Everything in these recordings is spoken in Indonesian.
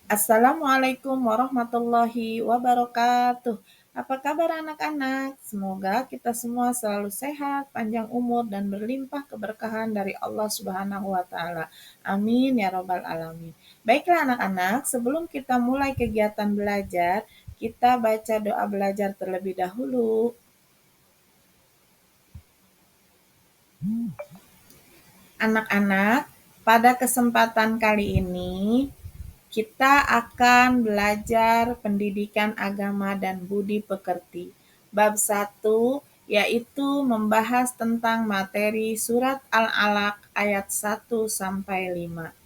Assalamualaikum warahmatullahi wabarakatuh. Apa kabar anak-anak? Semoga kita semua selalu sehat, panjang umur, dan berlimpah keberkahan dari Allah Subhanahu wa Ta'ala. Amin ya Robbal 'Alamin. Baiklah, anak-anak, sebelum kita mulai kegiatan belajar, kita baca doa belajar terlebih dahulu. Anak-anak, pada kesempatan kali ini kita akan belajar pendidikan agama dan budi pekerti. Bab 1 yaitu membahas tentang materi surat Al-Alaq ayat 1 sampai 5.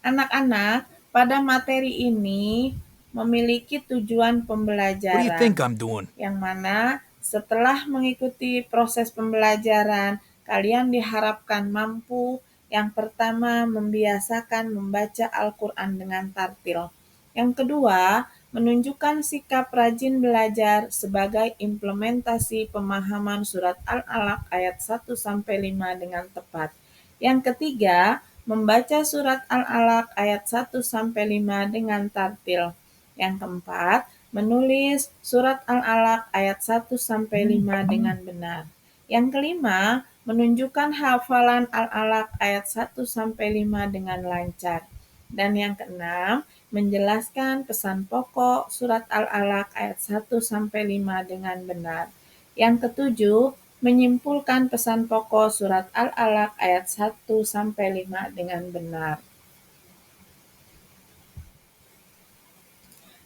Anak-anak, pada materi ini memiliki tujuan What do you pembelajaran, think I'm doing? yang mana setelah mengikuti proses pembelajaran, kalian diharapkan mampu yang pertama membiasakan membaca Al-Quran dengan tartil. Yang kedua, menunjukkan sikap rajin belajar sebagai implementasi pemahaman surat Al-Alaq ayat 1 sampai 5 dengan tepat. Yang ketiga, membaca surat Al-Alaq ayat 1 sampai 5 dengan tartil. Yang keempat, menulis surat Al-Alaq ayat 1 sampai 5 dengan benar. Yang kelima, menunjukkan hafalan Al-Alaq ayat 1 sampai 5 dengan lancar. Dan yang keenam, menjelaskan pesan pokok surat Al-Alaq ayat 1 sampai 5 dengan benar. Yang ketujuh, menyimpulkan pesan pokok surat Al-Alaq ayat 1 sampai 5 dengan benar.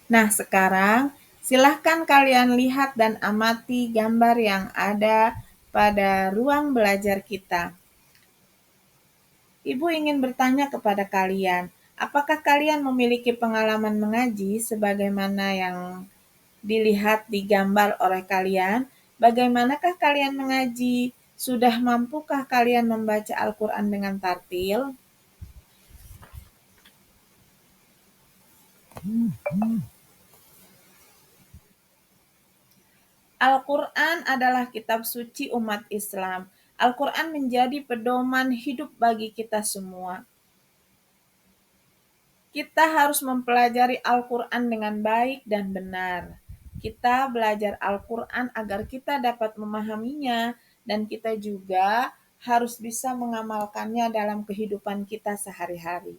Nah, sekarang silahkan kalian lihat dan amati gambar yang ada pada ruang belajar kita. Ibu ingin bertanya kepada kalian, apakah kalian memiliki pengalaman mengaji sebagaimana yang dilihat di gambar oleh kalian? Bagaimanakah kalian mengaji? Sudah mampukah kalian membaca Al-Quran dengan tartil? Al-Quran adalah kitab suci umat Islam. Al-Quran menjadi pedoman hidup bagi kita semua. Kita harus mempelajari Al-Quran dengan baik dan benar. Kita belajar Al-Quran agar kita dapat memahaminya, dan kita juga harus bisa mengamalkannya dalam kehidupan kita sehari-hari.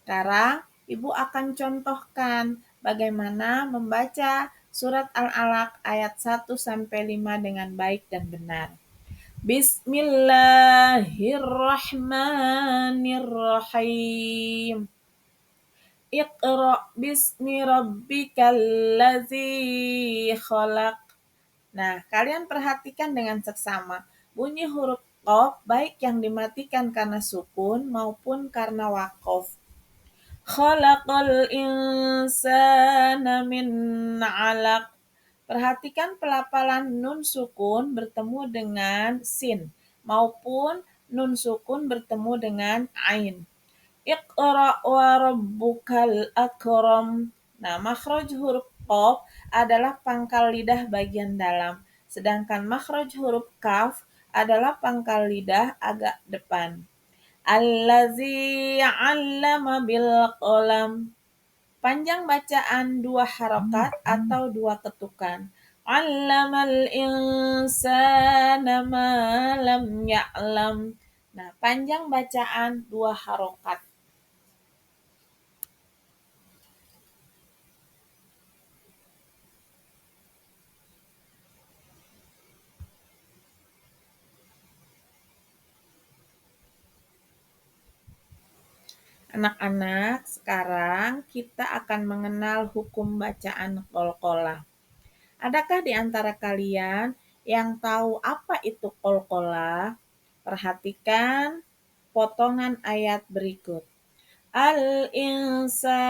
Sekarang, Ibu akan contohkan bagaimana membaca surat Al-Alaq ayat 1 sampai 5 dengan baik dan benar. Bismillahirrahmanirrahim. Iqra bismi rabbikal ladzi khalaq. Nah, kalian perhatikan dengan seksama. Bunyi huruf qaf baik yang dimatikan karena sukun maupun karena waqaf. Khalaqal insana min 'alaq. Perhatikan pelafalan nun sukun bertemu dengan sin maupun nun sukun bertemu dengan ain. Iqra wa rabbukal akram. Nah, makhraj huruf qaf adalah pangkal lidah bagian dalam, sedangkan makhraj huruf kaf adalah pangkal lidah agak depan. Allazi 'allama bil qalam. Panjang bacaan 2 harokat atau 2 ketukan. 'Allamal insana ma lam ya'lam. Nah, panjang bacaan 2 harokat. Anak-anak, sekarang kita akan mengenal hukum bacaan qalqalah. Adakah di antara kalian yang tahu apa itu qalqalah? Perhatikan potongan ayat berikut. Al-insan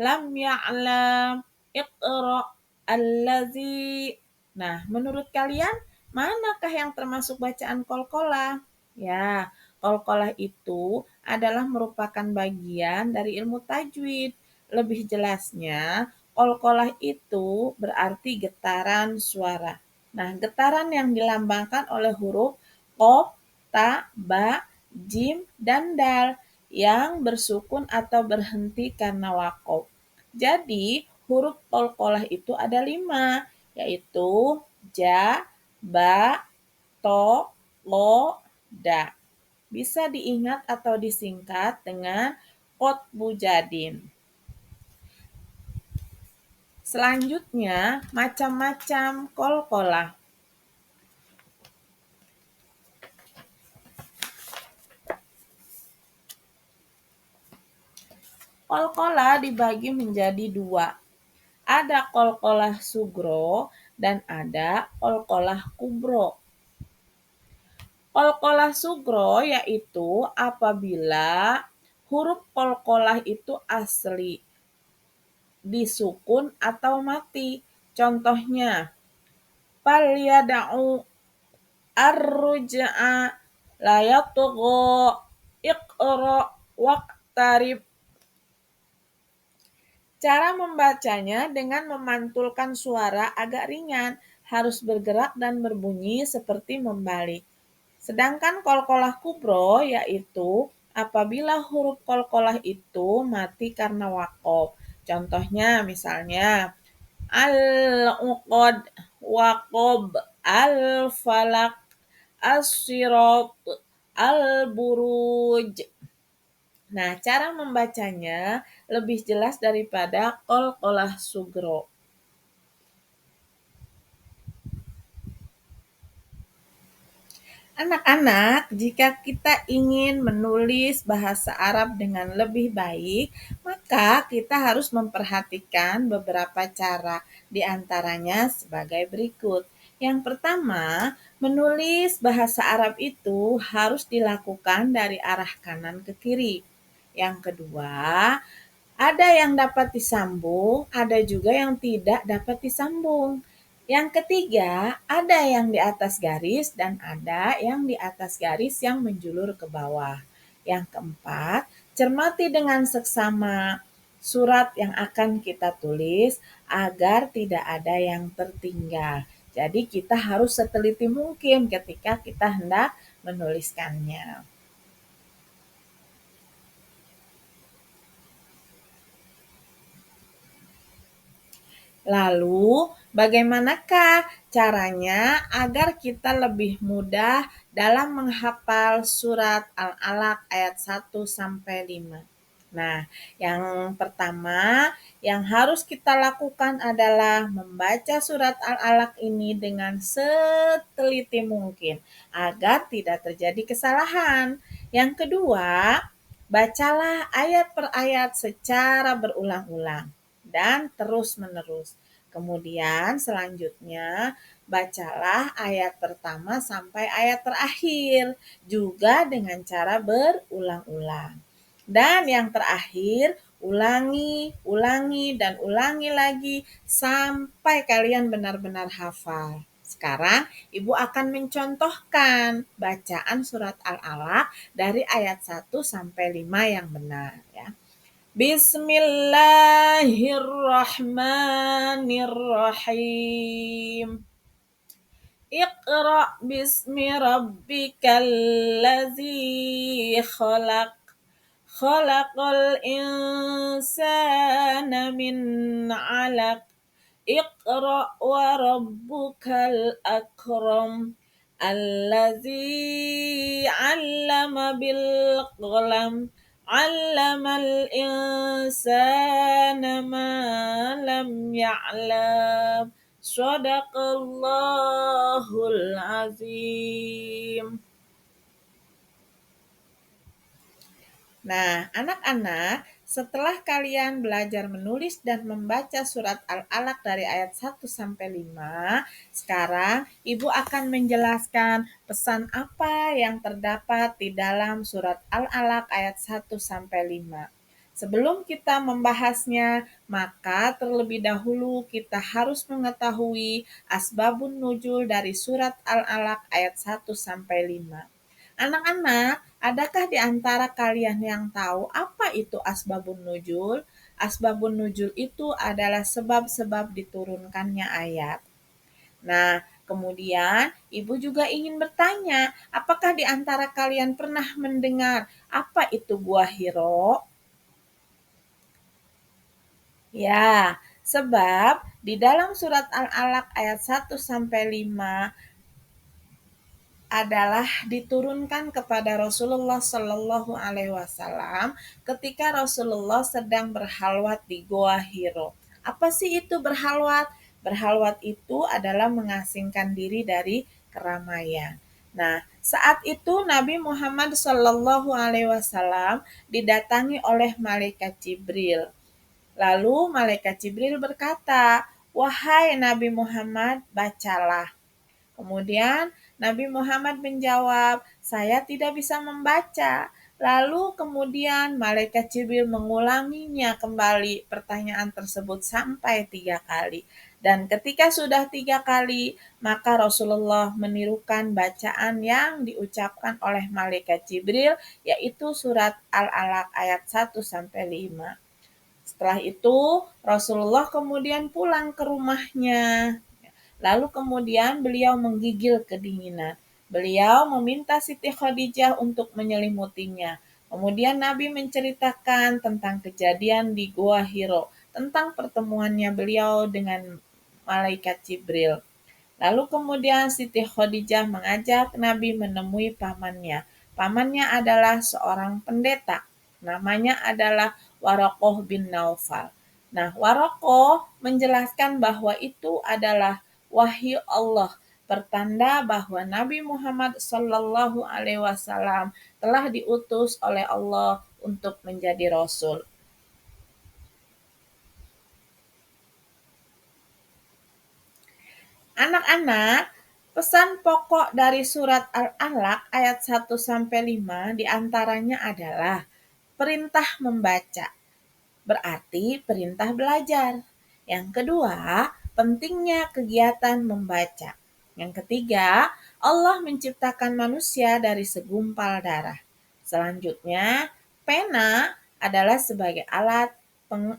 lam ya'lam iqra allazi. Nah, menurut kalian manakah yang termasuk bacaan qalqalah? Ya, qalqalah itu adalah merupakan bagian dari ilmu tajwid. Lebih jelasnya, qalqalah itu berarti getaran suara. Nah, getaran yang dilambangkan oleh huruf qaf, ta, ba, jim, dan dal yang bersukun atau berhenti karena wakof. Jadi huruf qalqalah itu ada 5, yaitu ja, ba, to, lo, da. Bisa diingat atau disingkat dengan qotbu jadin. Selanjutnya, macam-macam qalqalah. Qalqalah dibagi menjadi 2. Ada qalqalah sugro dan ada qalqalah kubro. Qalqalah sugro yaitu apabila huruf qalqalah itu asli, disukun atau mati. Contohnya, falyada'u ar-ruj'a la yatgha iqra waqtarib. Cara membacanya dengan memantulkan suara agak ringan, harus bergerak dan berbunyi seperti membalik. Sedangkan qalqalah kubro yaitu apabila huruf qalqalah itu mati karena wakof. Contohnya misalnya al-uqad, waqob, al-falak, as-sirat, al-buruj. Nah, cara membacanya lebih jelas daripada qalqalah sugro. Anak-anak, jika kita ingin menulis bahasa Arab dengan lebih baik, maka kita harus memperhatikan beberapa cara, di antaranya sebagai berikut. Yang pertama, menulis bahasa Arab itu harus dilakukan dari arah kanan ke kiri. Yang kedua, ada yang dapat disambung, ada juga yang tidak dapat disambung. Yang ketiga, ada yang di atas garis dan ada yang di atas garis yang menjulur ke bawah. Yang keempat, cermati dengan seksama surat yang akan kita tulis agar tidak ada yang tertinggal. Jadi kita harus seteliti mungkin ketika kita hendak menuliskannya. Lalu, bagaimanakah caranya agar kita lebih mudah dalam menghafal surat Al-Alaq ayat 1 sampai 5? Nah, yang pertama yang harus kita lakukan adalah membaca surat Al-Alaq ini dengan seteliti mungkin agar tidak terjadi kesalahan. Yang kedua, bacalah ayat per ayat secara berulang-ulang dan terus-menerus. Kemudian selanjutnya bacalah ayat pertama sampai ayat terakhir juga dengan cara berulang-ulang. Dan yang terakhir, ulangi, dan ulangi lagi sampai kalian benar-benar hafal. Sekarang Ibu akan mencontohkan bacaan surat Al-Alaq dari ayat 1 sampai 5 yang benar ya. Bismillahirrahmanirrahim. Iqra bismi rabbikal ladzi khalaq. Khalaqal insana min 'alaq. Iqra wa rabbukal akram. Allazi 'allama bil qalam. 'Allamal insana ma lam ya'lam. Shadaqallahul azim. Nah, anak-anak, setelah kalian belajar menulis dan membaca surat Al-Alaq dari ayat 1 sampai 5, sekarang Ibu akan menjelaskan pesan apa yang terdapat di dalam surat Al-Alaq ayat 1 sampai 5. Sebelum kita membahasnya, maka terlebih dahulu kita harus mengetahui asbabun nuzul dari surat Al-Alaq ayat 1 sampai 5. Anak-anak, adakah di antara kalian yang tahu apa itu asbabun nuzul? Asbabun nuzul itu adalah sebab-sebab diturunkannya ayat. Nah, Kemudian, ibu juga ingin bertanya, apakah di antara kalian pernah mendengar apa itu buah hiro? Ya, sebab di dalam surat Al-Alaq ayat 1-5 adalah diturunkan kepada Rasulullah Shallallahu Alaihi Wasallam ketika Rasulullah sedang berhalwat di Goa Hiro. Apa sih itu berhalwat? Berhalwat itu adalah mengasingkan diri dari keramaian. Nah, saat itu Nabi Muhammad Shallallahu Alaihi Wasallam didatangi oleh malaikat Jibril. Lalu malaikat Jibril berkata, "Wahai Nabi Muhammad, bacalah." Kemudian Nabi Muhammad menjawab, "Saya tidak bisa membaca." Lalu kemudian malaikat Jibril mengulanginya kembali pertanyaan tersebut sampai 3 kali. Dan ketika sudah 3 kali, maka Rasulullah menirukan bacaan yang diucapkan oleh malaikat Jibril, yaitu surat Al-Alaq ayat 1-5. Setelah itu, Rasulullah kemudian pulang ke rumahnya. Lalu kemudian beliau menggigil kedinginan. Beliau meminta Siti Khadijah untuk menyelimutinya. Kemudian Nabi menceritakan tentang kejadian di Gua Hiro, tentang pertemuannya beliau dengan malaikat Jibril. Lalu kemudian Siti Khadijah mengajak Nabi menemui pamannya. Pamannya adalah seorang pendeta. Namanya adalah Warokoh bin Naufal. Nah, Warokoh menjelaskan bahwa itu adalah wahyu Allah, pertanda bahwa Nabi Muhammad Shallallahu Alaihi Wasallam telah diutus oleh Allah untuk menjadi Rasul. Anak-anak, pesan pokok dari surat Al-Alaq ayat 1-5 diantaranya adalah perintah membaca, berarti perintah belajar. Yang kedua, pentingnya kegiatan membaca. Yang ketiga, Allah menciptakan manusia dari segumpal darah. Selanjutnya, pena adalah sebagai alat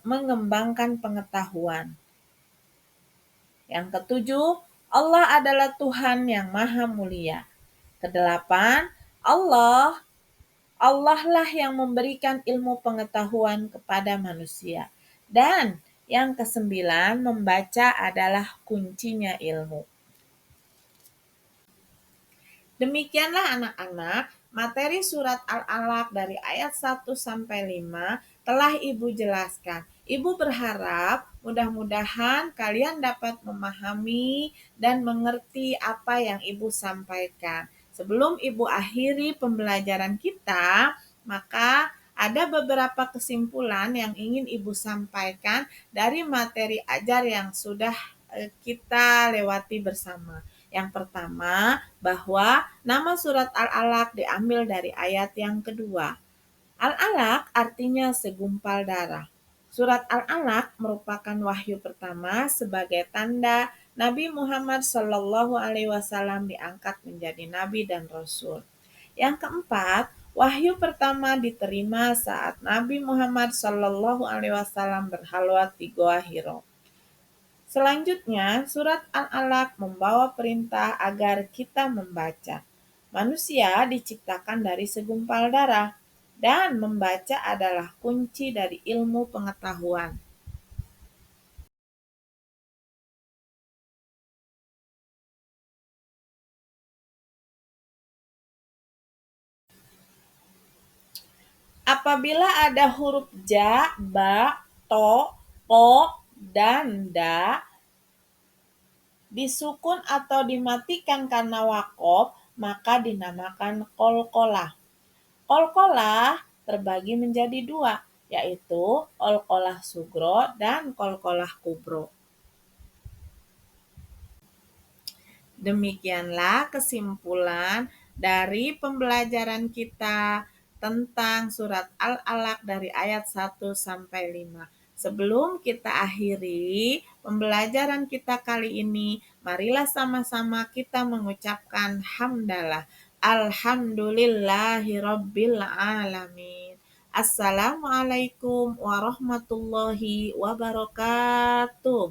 mengembangkan pengetahuan. Yang ketujuh, Allah adalah Tuhan yang maha mulia. Kedelapan, Allah lah yang memberikan ilmu pengetahuan kepada manusia. Dan yang kesembilan, membaca adalah kuncinya ilmu. Demikianlah anak-anak, materi surat Al-Alaq dari ayat 1-5 telah Ibu jelaskan. Ibu berharap mudah-mudahan kalian dapat memahami dan mengerti apa yang Ibu sampaikan. Sebelum Ibu akhiri pembelajaran kita, maka ada beberapa kesimpulan yang ingin Ibu sampaikan dari materi ajar yang sudah kita lewati bersama. Yang pertama, bahwa nama surat Al-Alaq diambil dari ayat yang kedua. Al-Alaq artinya segumpal darah. Surat Al-Alaq merupakan wahyu pertama sebagai tanda Nabi Muhammad Shallallahu Alaihi Wasallam diangkat menjadi nabi dan rasul. Yang keempat, wahyu pertama diterima saat Nabi Muhammad Shallallahu Alaihi Wasallam berhalwat di Goa Hiro. Selanjutnya, surat Al-Alaq membawa perintah agar kita membaca. Manusia diciptakan dari segumpal darah, dan membaca adalah kunci dari ilmu pengetahuan. Apabila ada huruf ja, ba, to, ko, dan da disukun atau dimatikan karena wakof, maka dinamakan qalqalah. Qalqalah terbagi menjadi dua, yaitu qalqalah sugro dan qalqalah kubro. Demikianlah kesimpulan dari pembelajaran kita tentang surat Al-Alaq dari ayat 1-5. Sebelum kita akhiri pembelajaran kita kali ini, marilah sama-sama kita mengucapkan hamdalah. Alhamdulillahirabbil alamin. Assalamualaikum warahmatullahi wabarakatuh.